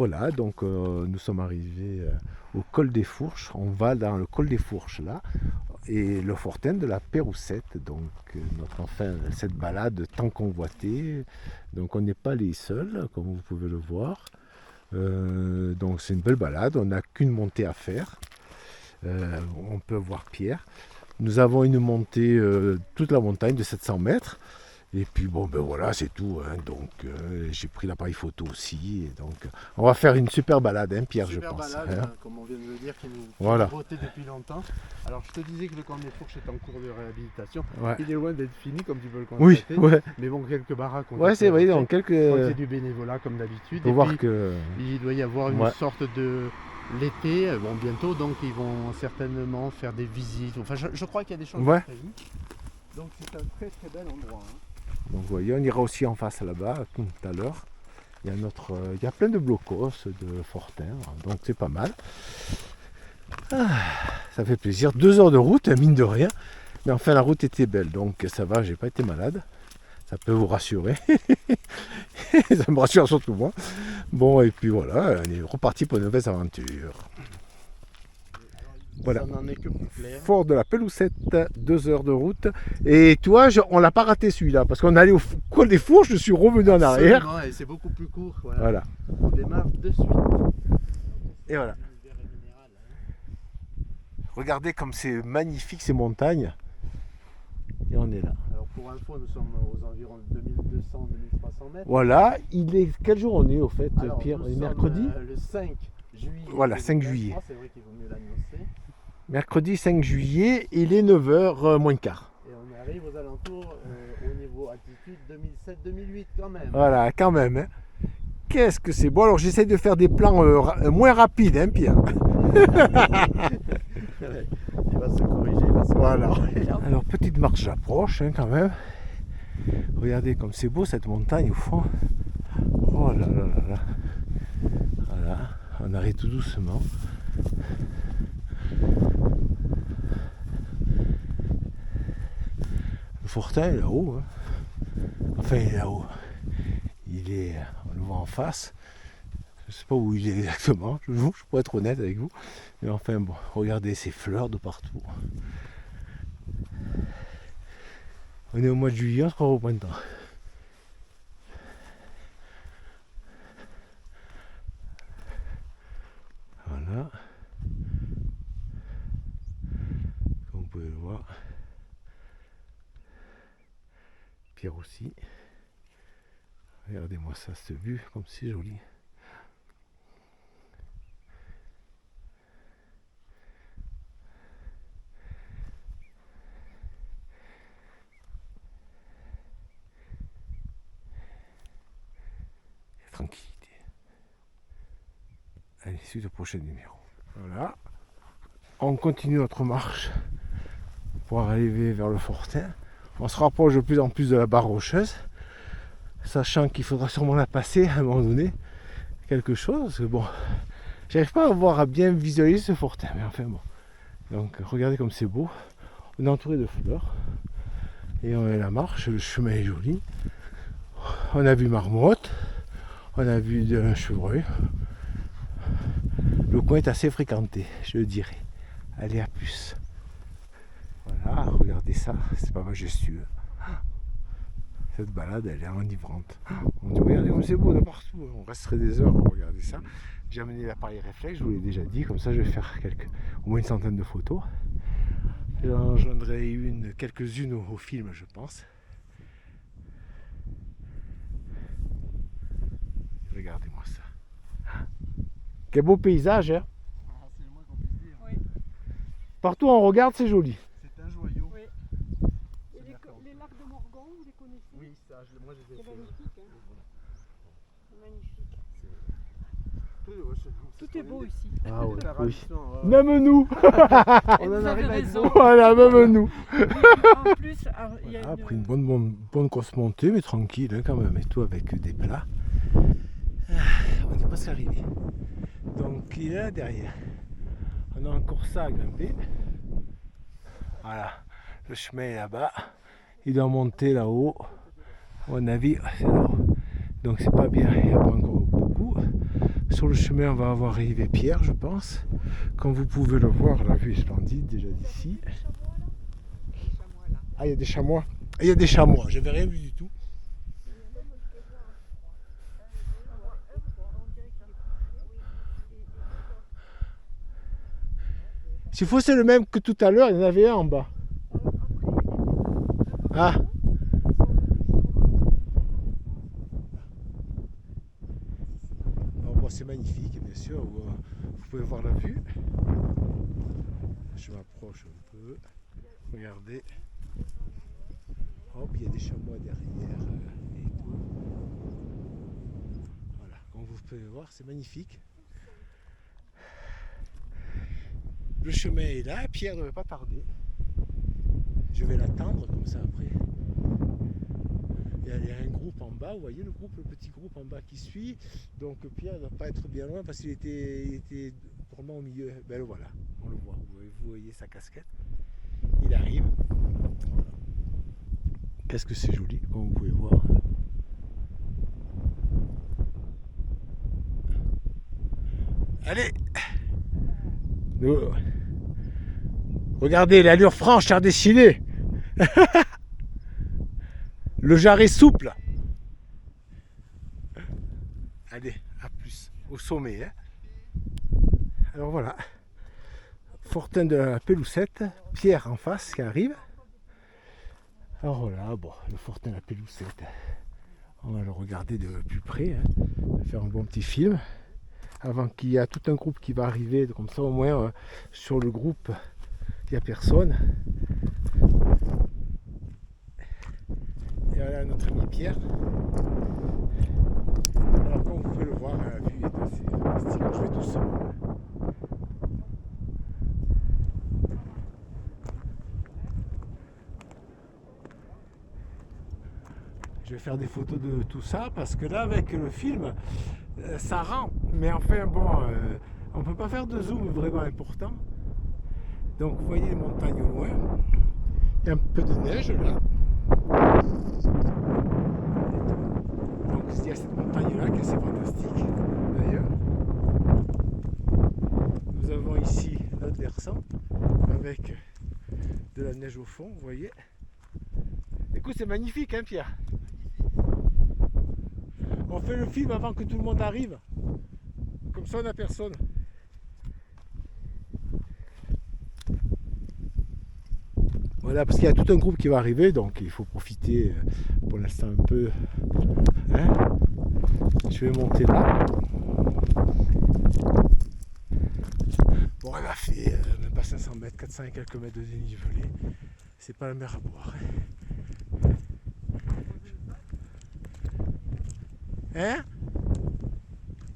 voilà, donc nous sommes arrivés au col des Fourches. On va dans le col des Fourches là, et le fortin de la Péroussette. Donc enfin cette balade tant convoitée. Donc on n'est pas les seuls, comme vous pouvez le voir. Donc c'est une belle balade. On n'a qu'une montée à faire. On peut voir Pierre. Nous avons une montée toute la montagne de 700 mètres. Et puis bon, ben voilà, c'est tout. Hein. Donc j'ai pris l'appareil photo aussi. Et donc on va faire une super balade, hein, Pierre, super je pense. Balade, Hein. comme on vient de le dire, qui nous Voilà. fait voter depuis longtemps. Alors je te disais que le camp des Fourches est en cours de réhabilitation. Ouais. Il est loin d'être fini, comme tu peux le Oui, constater. ouais. Mais bon, quelques baraques ont Ouais, été c'est vrai, faites. donc quelques. Je crois que c'est du bénévolat comme d'habitude. Faut Et voir puis, que. il doit y avoir une Ouais. sorte de l'été, bon bientôt, donc ils vont certainement faire des visites. Enfin, je crois qu'il y a des choses Ouais. prévues. Donc c'est un très très bel endroit. Hein. Donc vous voyez, on ira aussi en face là-bas tout à l'heure. Il y a plein de blocos de fortin, donc c'est pas mal. Ça fait plaisir. 2 heures de route, mine de rien. Mais enfin la route était belle, donc ça va, j'ai pas été malade. Ça peut vous rassurer. Ça me rassure surtout moi. Bon, et puis voilà, on est reparti pour une nouvelle aventure. Voilà. Ça n'en est que plus clair. Fort de la Péloussette, 2 heures de route. Et toi, on l'a pas raté celui-là, parce qu'on est allé au col des Fourches, je suis revenu en arrière. Absolument, et c'est beaucoup plus court. Voilà. Voilà. On démarre de suite. Et voilà. Regardez comme c'est magnifique ces montagnes. Et on est là. Alors pour info, nous sommes aux environs de 2200-2300 mètres. Voilà, quel jour on est au fait, Alors, Pierre? nous On est sommes, mercredi le 5 juillet. Voilà, 5 2023, juillet. C'est vrai qu'il vaut mieux l'annoncer. Mercredi 5 juillet, il est 9h moins le quart. Et on arrive aux alentours au niveau altitude 2007-2008 quand même. Voilà, quand même. Hein. Qu'est-ce que c'est beau. Alors j'essaie de faire des plans moins rapides, hein, Pierre. Il va se corriger, il va se Voilà. corriger. Alors petite marche d'approche, hein, quand même. Regardez comme c'est beau cette montagne au fond. Oh là là là là. Voilà, on arrive tout doucement. Le fortin est là-haut. Hein. Enfin, il est là-haut. On le voit en face. Je ne sais pas où il est exactement, je pourrais être honnête avec vous. Mais enfin bon, regardez ces fleurs de partout. On est au mois de juillet, on sera au printemps. Voilà. Comme vous pouvez le voir. Pierre aussi. Regardez-moi ça, cette vue, comme c'est joli. Tranquillité. Allez, suite au prochain numéro. Voilà. On continue notre marche pour arriver vers le fortin. On se rapproche de plus en plus de la barre rocheuse, sachant qu'il faudra sûrement la passer à un moment donné. Quelque chose, parce que bon, j'arrive pas à bien visualiser ce fortin, mais enfin bon. Donc regardez comme c'est beau. On est entouré de fleurs. Et on est la marche, le chemin est joli. On a vu marmotte. On a vu un chevreuil. Le coin est assez fréquenté, je le dirais. Allez, à plus. Voilà, regardez ça, c'est pas majestueux. Cette balade, elle est enivrante. On dit, regardez comme c'est beau de partout. On resterait des heures à regarder ça. J'ai amené l'appareil réflexe, je vous l'ai déjà dit. Comme ça, je vais faire au moins une centaine de photos. J'en joindrai quelques-unes au film, je pense. Regardez-moi ça. Quel beau paysage, hein. Ah, c'est le moins qu'on puisse dire. Oui. Partout où on regarde, c'est joli. C'est un joyau. Oui. Et les lacs de Morgon, vous les connaissez? Oui, ça, moi je les ai C'est fait. magnifique. Hein. Magnifique. Tout est beau ici. Ah ouais, La oui. ravissement, ouais. Même nous. Et On vous en avez arrive avec raison. vous. Voilà, même nous. En plus, il y a Voilà, une... après une bonne grosse montée, mais tranquille hein, quand même, et tout avec des plats. On n'est pas arrivé. Donc il est là derrière. On a encore ça à grimper. Voilà, le chemin est là-bas. Il doit monter là-haut. À mon avis, c'est là-haut. Donc c'est pas bien, il n'y a pas encore beaucoup. Sur le chemin, on va avoir arrivé Pierre, je pense. Comme vous pouvez le voir, la vue est splendide déjà d'ici. Ah, il y a des chamois. Il y a des chamois, j'avais rien vu du tout. S'il faut, c'est le même que tout à l'heure, il y en avait un en bas. Ah. Alors, bon, c'est magnifique, bien sûr. Vous pouvez voir la vue. Je m'approche un peu. Regardez. Hop, il y a des chamois derrière et tout. Voilà, comme vous pouvez voir, c'est magnifique. Le chemin est là, Pierre ne devait pas tarder. Je vais l'attendre comme ça après. Il y a un groupe en bas, vous voyez le petit groupe en bas qui suit. Donc Pierre ne doit pas être bien loin parce qu'il était vraiment au milieu. Ben le voilà, on le voit, vous voyez sa casquette. Il arrive. Voilà. Qu'est-ce que c'est joli, comme vous pouvez voir. Allez! Regardez l'allure franche, l'air dessiné. Le jarret souple. Allez, à plus. Au sommet. Hein. Alors voilà. Fortin de la Péloussette. Pierre en face qui arrive. Alors voilà, bon, le Fortin de la Péloussette. On va le regarder de plus près. Hein. On va faire un bon petit film. Avant qu'il y ait tout un groupe qui va arriver. Comme ça au moins sur le groupe, il n'y a personne. Et voilà notre ami Pierre. Alors comme vous pouvez le voir, la vue est assez fantastique. Je vais doucement. Je vais faire des photos de tout ça parce que là avec le film ça rend. Mais enfin bon, on ne peut pas faire de zoom vraiment important. Donc vous voyez les montagnes au loin. Il y a un peu de neige là. Donc il y a cette montagne là qui est assez fantastique d'ailleurs. Nous avons ici notre versant avec de la neige au fond, vous voyez. Écoute, c'est magnifique hein Pierre. On fait le film avant que tout le monde arrive. Comme ça on n'a personne. Voilà, parce qu'il y a tout un groupe qui va arriver, donc il faut profiter pour l'instant un peu. Hein. Je vais monter là. Bon, elle a fait même pas 500 mètres, 400 et quelques mètres de dénivelé. C'est pas la mer à boire. Hein?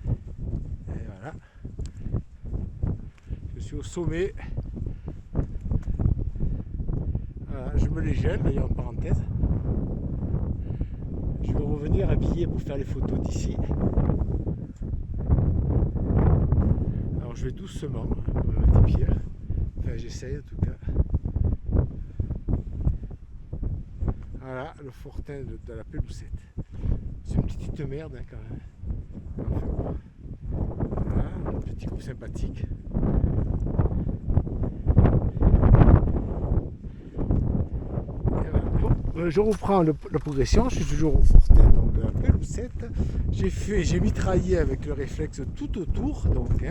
Et voilà. Je suis au sommet. Voilà, je me les gèle d'ailleurs en parenthèse. Je vais revenir habillé pour faire les photos d'ici. Alors je vais doucement, comme m'a dit Pierre. Enfin j'essaye en tout cas. Voilà le Fortin de la Péloussette. C'est une petite merde hein, quand même. Enfin, voilà, un petit groupe sympathique. Bon, je reprends la progression, je suis toujours au Fortin donc, de la Péloussette. J'ai mitraillé avec le réflexe tout autour, donc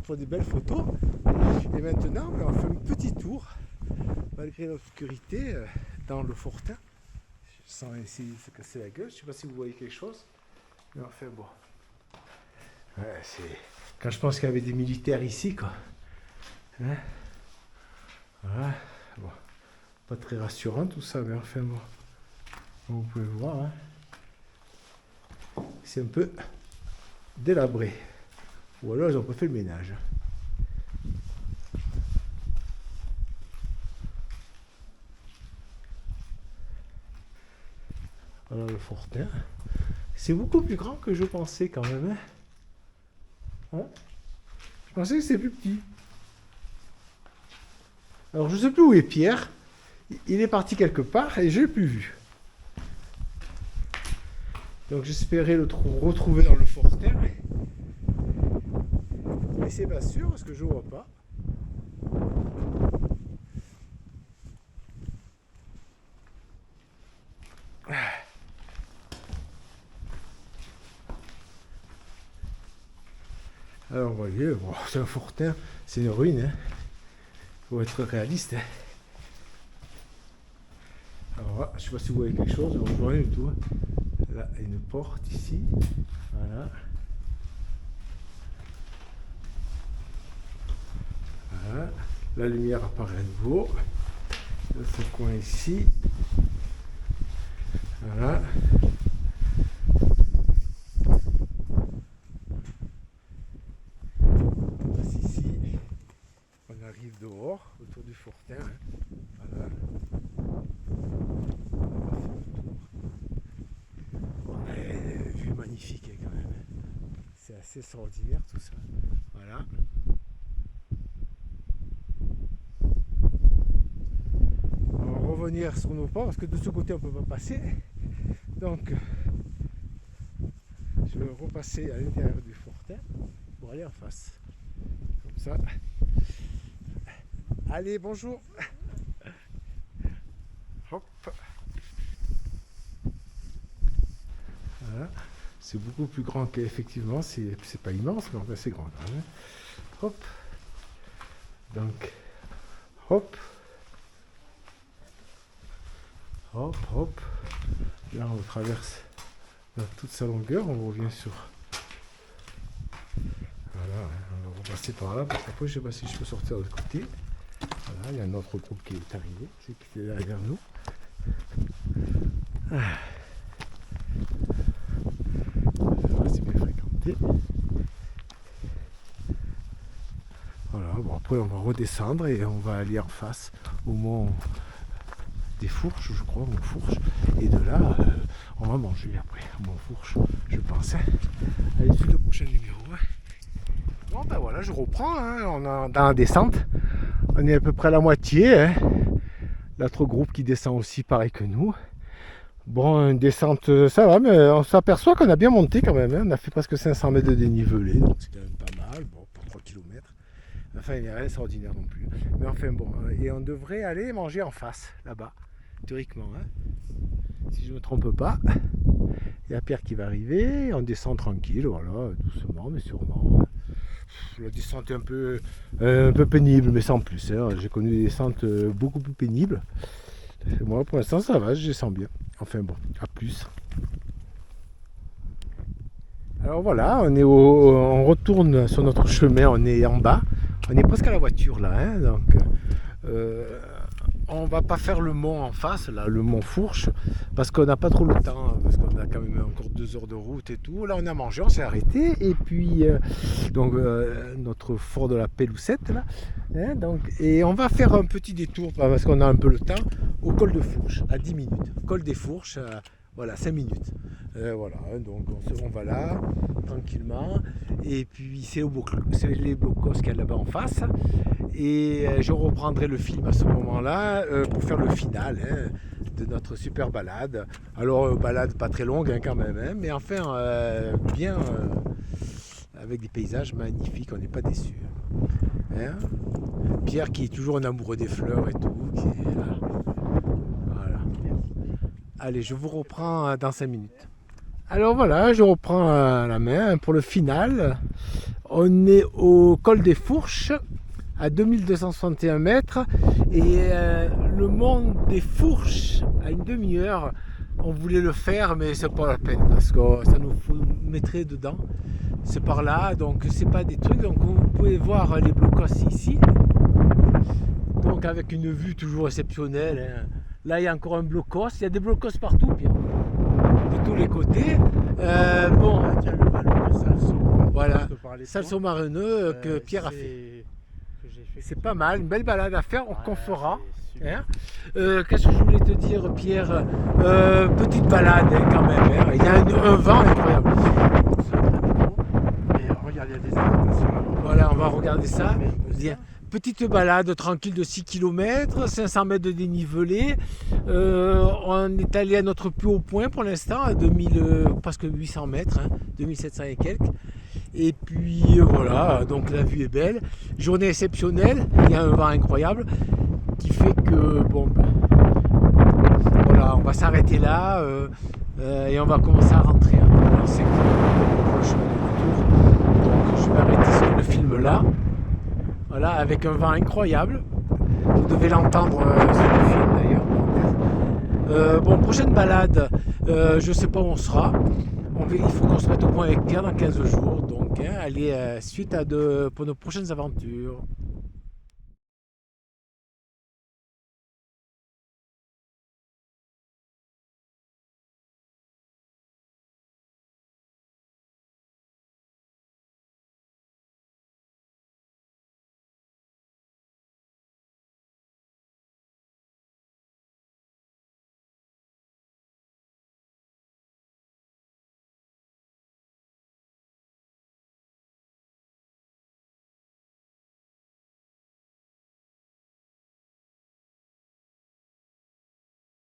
pour des belles photos. Et maintenant, on fait un petit tour, malgré l'obscurité, dans le Fortin. Sans essayer de se casser la gueule. Je ne sais pas si vous voyez quelque chose. Mais enfin bon. Ouais, c'est... Quand je pense qu'il y avait des militaires ici, quoi. Hein, voilà. Bon. Pas très rassurant tout ça, mais enfin bon. Comme vous pouvez voir, hein. C'est un peu délabré. Ou alors ils ont pas fait le ménage. Voilà le Fortin. C'est beaucoup plus grand que je pensais quand même. Hein. Je pensais que c'était plus petit. Alors je ne sais plus où est Pierre. Il est parti quelque part et je ne l'ai plus vu. Donc j'espérais le retrouver dans le Fortin. mais c'est pas sûr parce que je vois pas. Alors vous voyez, bon, c'est un fortin, c'est une ruine, hein. Faut être réaliste. Hein. Alors là, je sais pas si vous voyez quelque chose, je vois rien du tout. Là, il y a une porte ici. Voilà. Voilà. La lumière apparaît à nouveau. Dans ce coin ici. Voilà. Ici, on arrive dehors, autour du fortin. Hein. Voilà. Ouais, vue magnifique quand même. C'est assez extraordinaire tout ça. Voilà. On va revenir sur nos pas parce que de ce côté on ne peut pas passer. Donc je vais repasser à l'intérieur du fortin pour aller en face. Comme ça. Allez, bonjour. Hop. Voilà. C'est beaucoup plus grand qu'effectivement, c'est pas immense, mais enfin c'est grand quand même. Hop. Donc, hop. Hop, hop. Là, on traverse dans toute sa longueur, on revient sur. Voilà, on va repasser par là, parce qu'après, je sais pas si je peux sortir de l'autre côté. Voilà, il y a un autre groupe qui est arrivé, c'est qui est derrière nous. Ah. C'est bien fréquenté. Voilà, bon après on va redescendre et on va aller en face au mont des Fourches, je crois, mont Fourche. Et de là, on va manger après, au mont Fourche, je pense. Hein. Allez, suite le prochain numéro. Hein. Bon ben voilà, je reprends, hein. On est dans la descente. On est à peu près à la moitié. Hein. L'autre groupe qui descend aussi pareil que nous. Bon, une descente, ça va, mais on s'aperçoit qu'on a bien monté quand même. Hein. On a fait presque 500 mètres de dénivelé, donc c'est quand même pas mal. Bon, pour 3 km. Enfin, il n'y a rien d'extraordinaire non plus. Mais enfin, bon, et on devrait aller manger en face, là-bas, théoriquement. Hein. Si je ne me trompe pas. Il y a Pierre qui va arriver, on descend tranquille, voilà, doucement, mais sûrement. La descente est un peu pénible, mais sans plus. Hein. J'ai connu des descentes beaucoup plus pénibles. Et moi, pour l'instant, ça va, je sens bien. Enfin bon, à plus. Alors voilà, on retourne sur notre chemin, on est en bas. On est presque à la voiture là, hein, donc on va pas faire le mont en face, là, le mont Fourche, parce qu'on n'a pas trop le temps, parce qu'on a quand même encore 2 heures de route et tout. Là on a mangé, on s'est arrêté, et puis donc notre fort de la Péloussette là, hein, donc, et on va faire un petit détour, parce qu'on a un peu le temps, au col de Fourche, à 10 minutes. Col des Fourches, voilà, 5 minutes. Voilà, donc on va là, tranquillement. Et puis c'est les blocos qu'il y a là-bas en face. Et je reprendrai le film à ce moment-là pour faire le final hein, de notre super balade. Alors, balade pas très longue hein, quand même, hein, mais enfin bien avec des paysages magnifiques, on n'est pas déçus. Hein. Pierre qui est toujours un amoureux des fleurs et tout. Voilà. Allez, je vous reprends dans 5 minutes. Alors voilà, je reprends la main pour le final. On est au col des Fourches, à 2261 mètres. Et le mont des Fourches, à une demi-heure, on voulait le faire, mais c'est pas la peine, parce que ça nous mettrait dedans. C'est par là, donc c'est pas des trucs. Donc vous pouvez voir les blocos ici. Donc avec une vue toujours exceptionnelle. Hein. Là, il y a encore un blocos. Il y a des blocos partout, Pierre. De tous les côtés. Bon, tiens, le ballon de Salso. Voilà, Salso Mareneux que Pierre a fait. C'est pas mal, une belle balade à faire, qu'on fera. Hein. Qu'est-ce que je voulais te dire, Pierre? Petite balade hein, quand même. Hein. Il y a un vent incroyable. Et regarde, il y a des arbres. Voilà, on va regarder ça. Bien. Petite balade tranquille de 6 km, 500 mètres de dénivelé. On est allé à notre plus haut point pour l'instant, à 2000, presque 800 mètres, hein, 2700 et quelques. Et puis voilà, donc la vue est belle. Journée exceptionnelle, il y a un vent incroyable qui fait que bon, voilà, on va s'arrêter là et on va commencer à rentrer. Alors, c'est le chemin du retour. Donc je vais arrêter le film là. Voilà, avec un vent incroyable. Vous devez l'entendre sur le film d'ailleurs. Bon, prochaine balade, je ne sais pas où on sera. Il faut qu'on se mette au point avec Pierre dans 15 jours. Donc, allez, suite pour nos prochaines aventures.